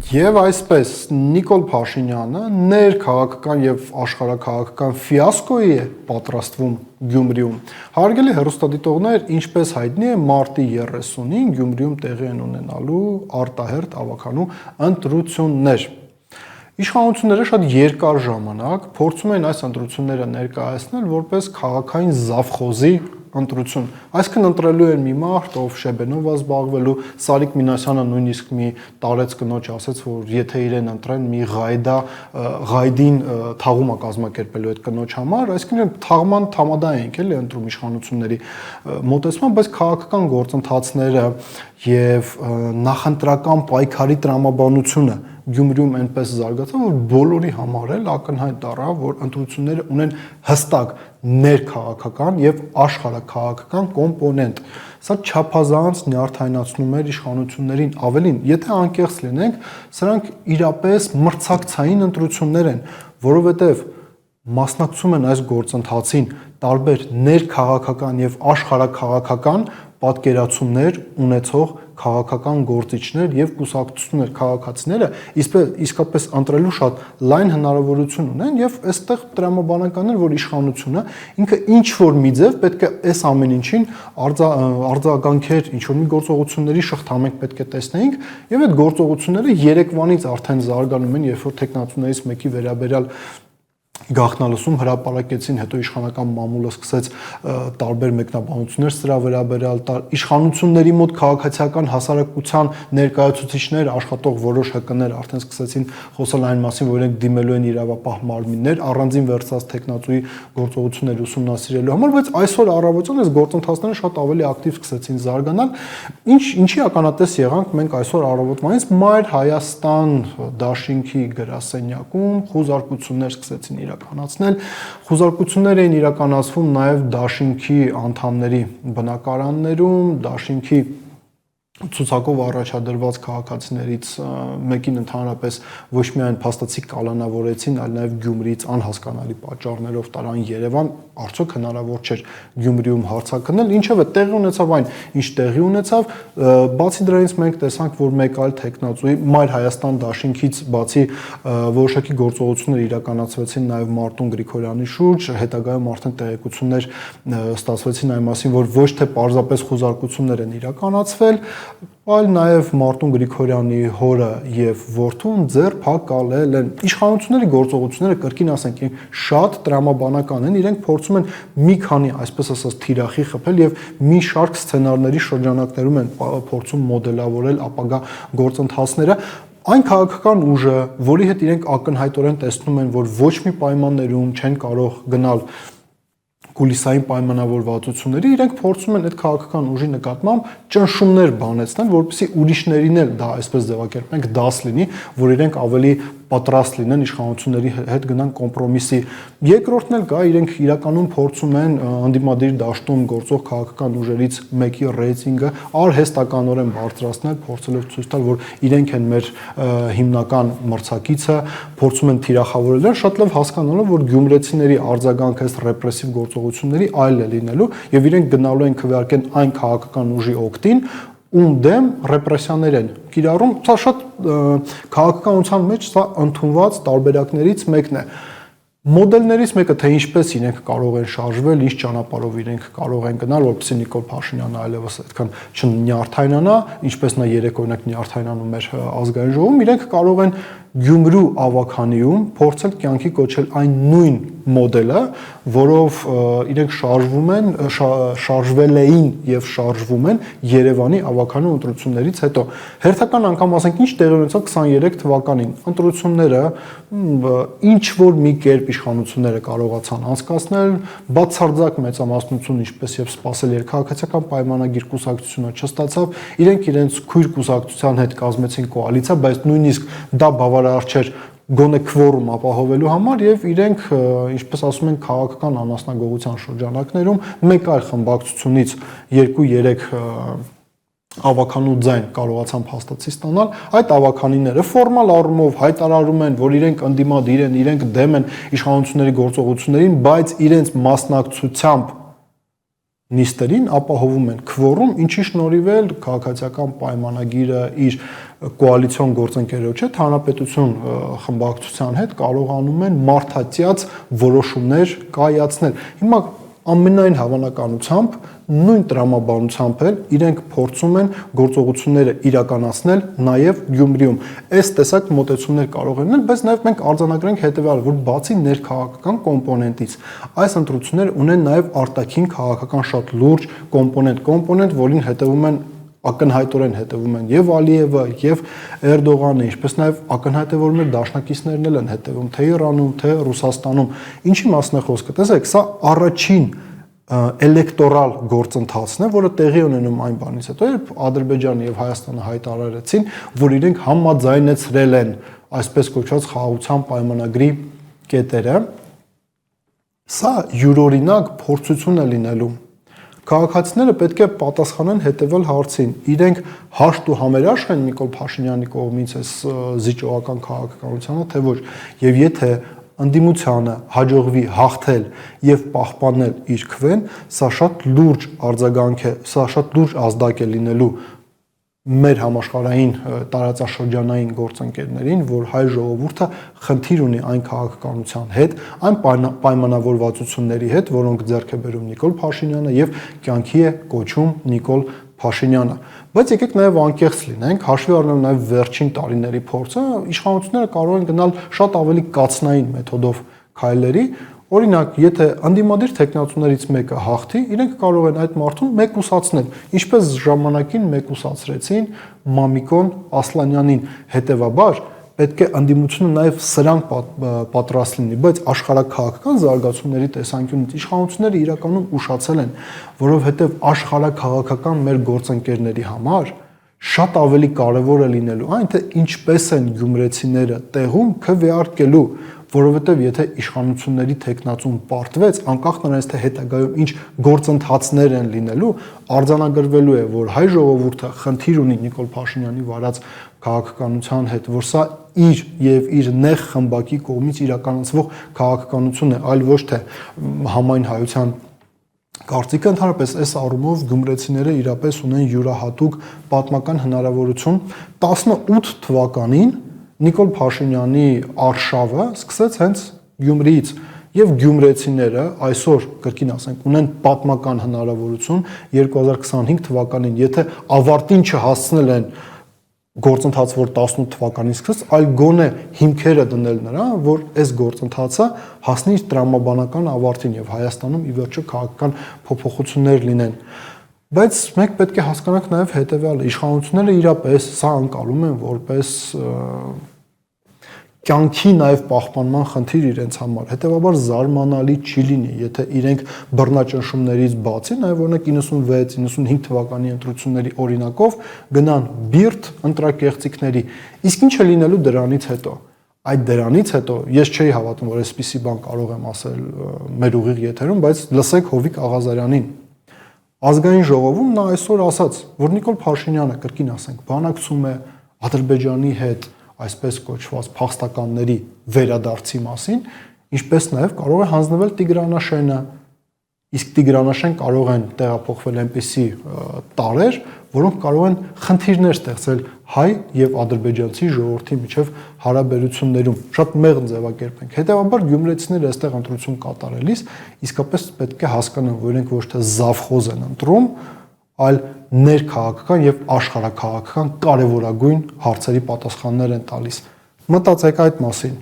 Եվ այսպես Նիկոլ Փաշինյանը ներքաղաքական եւ աշխարհաքաղաքական ֆիասկոյի է պատրաստվում Գյումրիում։ Հարգելի հեռուստադիտողներ, ինչպես հայտնի է, մարտի 30-ին Գյումրիում տեղի են ունենալու արտահերթ ավականու ընտրություններ։ Իշխանությունները շատ երկար ժամանակ փորձում են այս ընտրությունները ներկայացնել որպես քաղաքային զավխոզի ընտրություն։ Այսինքն ընտրելու են մի մարդ, ով շեբենով է զբաղվելու, Սարիկ Մինասյանը նույնիսկ մի տարեց կնոջ ասեց, որ եթե իրեն ընտրեն, մի ղայդին թաղում է կազմակերպելու այդ կնոջ համար, այսինքն թաղման թամադա ենք էլի ընտրում իշխանությունների մոտեցման, բայց քաղաքական գործընթացները եւ նախընտրական պայքարի տրամաբանությունը Գյումրիում այնպես զարգացավ, որ բոլորի համար էլ ակնհայտ դառավ, որ ընտրությունները ունեն հստակ ներքաղաքական եւ աշխարհաքաղաքական կոմպոնենտ։ Սա չափազանց նյարդայնացնում էր իշխանություններին, ավելին, եթե անկեղծ լինենք, սրանք իրապես մրցակցային ընտրություններ են, որովհետեւ մասնակցում են այս գործընթացին տարբեր ներքաղաքական եւ աշխարհաքաղաքական պատկերացումներ ունեցող քաղաքական գործիչներ եւ կուսակցություններ, քաղաքացիները իսկապես ընտրելու շատ լայն հնարավորություն ունեն եւ այստեղ տրամաբանական էր, որ իշխանությունը ինքը ինչ որ մի ձև պետք է այս ամեն ինչին արձագանքեր, ինչ որ մի գործողությունների շղթա մենք պետք է տեսնեինք եւ այդ գործողությունները Երևանից արդեն զարգանում են, երբ որ տեխնացուներից մեկի վերաբերյալ գաղտնալսում հրապարակեցին, հետո իշխանական մամուլը սկսեց տարբեր մեկնաբանություններ սրա վերաբերյալ տալ, իշխանությունների մոտ քաղաքացիական հասարակության ներկայացուցիչներ, աշխատող որոշ ՀԿ-ներ արդեն սկսեցին խոսալ այն մասին, որ իրենք դիմելու են իրավապահ մարմիններ, առանձին վերցած տեխնացուի գործողություններ ուսումնասիրելու համար, բայց այսօր առավոտյան այս գործընթացները շատ ավելի ակտիվ սկսեցին զարգանալ, ինչի ականատես եղանք մենք այսօր առավոտվանից Մայր Հայաստան դաշինքի գրասենյակում խոզարկություններ սկսեցին իրականացնել, խոզարկություններ էին իրականացվում նաև դաշինքի անդամների բնակարաններում, դաշինքի ցուցակով առաջադրված քաղաքացիներից մեկին ընդհանրապես ոչ միայն փաստացի կալանավորեցին, այլ նաև Գյումրիից անհասկանալի պատճառներով տարան Երևան, արդյոք հնարավոր չէր Գյումրիում հարցակնել, ինչևէ տեղի ունեցավ այն, ինչ տեղի ունեցավ, բացի դրանից մենք տեսանք, որ մեկ այլ տեխնացուի Մայր Հայաստան դաշինքից բացի որոշակի գործողություններ իրականացվեցին նաև Մարտուն Գրիգորյանի շուրջ, հետագայում արդեն տեղեկություններ ստացվեցին այն մասին, որ ոչ թե պարզապես խոզարկություններ են իրականացվել, այլ նաև Մարտուն Գրիգորյանի հորը եւ որդուն ձերբակալել են։ Իշխանությունների գործողությունները կրկին ասենք շատ տրամաբանական են, իրենք փորձում են մի քանի, այսպես ասած, թիրախի խփել եւ մի շարք սցենարների շրջանակներում են փորձում մոդելավորել ապագա գործընթացները։ Այն քաղաքական ուժը, որի հետ իրենք ակնհայտորեն տեսնում են, որ ոչ մի պայմաններում չեն կարող գնալ կուլիսային պայմանավորվածությունների, իրենք փորձում են այդ քաղաքական ուժի նկատմամբ ճնշումներ բանեցնել, որպեսզի ուրիշներին էլ դա այսպես ձևակերպենք դաս լինի, որ իրենք ավելի պատրաստ լինեն իշխանությունների հետ գնան կոմպրոմիսի։ Երկրորդն էլ կա, իրենք իրականում փորձում են անդիմադիր դաշտում գործող քաղաքական ուժերից մեկի ռեյտինգը արհեստականորեն բարձրացնել, փորձելով ցույց տալ, որ իրենք են մեր հիմնական մրցակիցը, փորձում են թիրախավորել, շատ լավ հասկանալով, որ գյումրեցիների արձագանքը այս ռեպրեսիվ գործողությունների այլ է լինելու եւ իրենք գնալու են քվեարկեն այն քաղաքական ուժի օգտին, ում դեմ ռեպրեսիաներ են կիրառում, սա շատ քաղաքականության մեջ սա ընդունված տարբերակներից մեկն է։ Մոդելներից մեկը թե ինչպես իրենք կարող են շարժվել, ինչ ճանապարհով իրենք կարող են գնալ, որպեսզի Նիկոլ Փաշինյանը այլևս այդքան չնյարդայնանա, ինչպես նա երեք օրինակ նյարդայնանում էր ազգային ժողովում, իրենք կարող են Գյումրու ավականիում փորձել կյանքի կոչել այն նույն մոդելը, որով իրենք շարժվել էին եւ շարժվում են Երևանի ավականու ընտրություններից հետո։ Հերթական անգամ ասենք ինչ տեղի ունեցավ 23 թվականին։ Ընտրությունները ինչ որ մի կերպ իշխանությունները կարողացան անցկացնել, բացարձակ մեծամասնություն, ինչպես եւ սպասել էր, քաղաքացիական պայմանագիր կուսակցությունը չստացավ, իրենք իրենց քույր կուսակցության հետ կազմեցին կոալիցիա, բայց նույնիսկ դա բավարար չէր գոնե քվորում ապահովելու համար եւ իրենք, ինչպես ասում են, քաղաքական անասնագողության շրջանակներում մեկ այլ խմբակցությունից 2-3 ավականու ձայն կարողացան փաստացի ստանալ, այդ ավականիները ֆորմալ առումով հայտարարում են, որ իրենք ընդդիմադիր են, իրենք դեմ են իշխանությունների գործողություններին, բայց իրենց մասնակցությամբ նիստերին ապահովում են քվորում, ինչի շնորհիվ էլ քաղաքացիական պայմանագիրը իր կոալիցիոն գործընկերոջ հետ, Հանրապետություն խմբակցության հետ կարողանում են մարդատյաց որոշումներ կայացնել։ Հիմա ամենայն հավանականությամբ նույն տրամաբանությամբ էլ իրենք փորձում են գործողությունները իրականացնել նաև Գյումրիում։ Այս տեսակ մոտեցումներ կարող են լինել, բայց նաև մենք արձանագրենք հետևյալը, որ բացի ներքաղաքական կոմպոնենտից, այս ընտրությունները ունեն նաև արտաքին քաղաքական շատ լուրջ կոմպոնենտ, որին հետևում են ակնհայտորեն հետևում են եւ Ալիևը, եւ Էրդողանը, ինչպես նաեւ ակնհայտ է, որ մեր դաշնակիցներն էլ են հետևում թե Իրանում, թե Ռուսաստանում։ Ինչի մասն է խոսքը։ Տեսեք, սա առաջին էլեկտորալ գործընթացն է, որը տեղի ունենում այն բանից հետո, երբ Ադրբեջանը եւ Հայաստանը հայտարարեցին, որ իրենք համաձայնեցրել են այսպես կոչված խաղաղության պայմանագրի կետերը։ Սա յուրօրինակ փորձություն է լինելու։ Քաղաքացիները պետք է պատասխանեն հետևյալ հարցին. իրենք հաշտ ու համերաշխ են Նիկոլ Փաշինյանի կողմից այս զիջողական քաղաքականությանը, թե ոչ, եւ եթե ընդդիմությանը հաջողվի հաղթել եւ պահպանել իր քվեն, սա շատ լուրջ արձագանք է, սա շատ լուրջ ազդակ է լինելու մեր համաշխարհային տարածաշրջանային գործընկերներին, որ հայ ժողովուրդը խնդիր ունի այն քաղաքականության հետ, այն պայմանավորվածությունների հետ, որոնք ձեռք է բերում Նիկոլ Փաշինյանը եւ կյանքի է կոչում Նիկոլ Փաշինյանը։ Բայց եկեք նաեւ անկեղծ լինենք, հաշվի առնելով նաեւ վերջին տարիների փորձը, իշխանությունները կարող են գնալ շատ ավելի կացնային մեթոդով քայլերի։ Օրինակ, եթե անդիմադիր տեխնացուներից մեկը հաղթի, իրենք կարող են այդ մարդուն մեկուսացնել, ինչպես ժամանակին մեկուսացրեցին Մամիկոն Ասլանյանին։ Հետևաբար պետք է անդիմությունը նաև սրանք պատրաստ լինի, բայց աշխարհաքաղաքական զարգացումների տեսանկյունից իշխանությունները իրականում ուշացել են, որովհետև աշխարհաքաղաքական մեր գործընկերների համար շատ ավելի կարևոր է լինելու այն, թե ինչպես են գյումրեցիները տեղում քվեարկելու, որովհետև եթե իշխանությունների տեխնացուն պարտվեց, անկախ նրանից թե հետագայում ինչ գործընթացներ են լինելու, արձանագրվելու է, որ հայ ժողովուրդը խնդիր ունի Նիկոլ Փաշինյանի վարած քաղաքականության հետ, որ սա իր եւ իր նեղ խմբակի կողմից իրականացվող քաղաքականություն է, այլ ոչ թե համայն հայության կարծիքը։ Ընդհանրապես այս առումով գյումրեցիները իրապես ունեն յուրահատուկ պատմական հնարավորություն 18 թվականին Նիկոլ Փաշինյանի արշավը սկսեց հենց Գյումրիից եւ գյումրեցիները այսօր կրկին ասենք ունեն պատմական հնարավորություն 2025 թվականին, եթե ավարտին չհասցնել են գործընթաց, որ 18 թվականին սկսեց, այլ գոնե հիմքերը դնել նրան, որ այս գործընթացը հասնի իր տրամաբանական ավարտին եւ Հայաստանում ի վերջո քաղաքական փոփոխություններ լինեն։ Բայց մենք պետք է հասկանանք նաեւ հետեւյալը, իշխանությունները իրապես սա անցալում են որպես կյանքի նաև պահպանման խնդիր իրենց համար։ Հետևաբար զարմանալի չի լինի, եթե իրենք բռնաճնշումներից բացի նաև օրինակ 96-95 թվականի ընտրությունների օրինակով գնան բիրտ ընտրակեղծիքների։ Իսկ ինչ է լինելու դրանից հետո։ Այդ դրանից հետո ես չէի հավատում, որ այսպիսի բան կարող եմ ասել մեր ուղիղ եթերում, բայց լսեք Հովիկ Աղազարյանին։ Ազգային ժողովում նա այսօր ասաց, որ Նիկոլ Փաշինյանը, կրկին ասենք, բանակցում է Ադրբեջանի հետ այսպես կոչված փախստականների վերադարձի մասին, ինչպես նաև կարող է հանձնվել Տիգրանաշենը, իսկ Տիգրանաշեն կարող են տեղափոխվել այնպիսի տարրեր, որոնք կարող են խնդիրներ ստեղծել հայ եւ ադրբեջանցի ժողովրդի միջև հարաբերություններում, շատ մեղմ ձևակերպենք։ Հետևաբար գյումրեցիները այստեղ ընտրություն կատարելիս իսկապես պետք է հասկանան, որ իրենք ոչ թե զավխոզ են ընտրում, այլ ներքաղաքական եւ աշխարհաքաղաքական կարևորագույն հարցերի պատասխաններ են տալիս։ Մտածեք այդ մասին։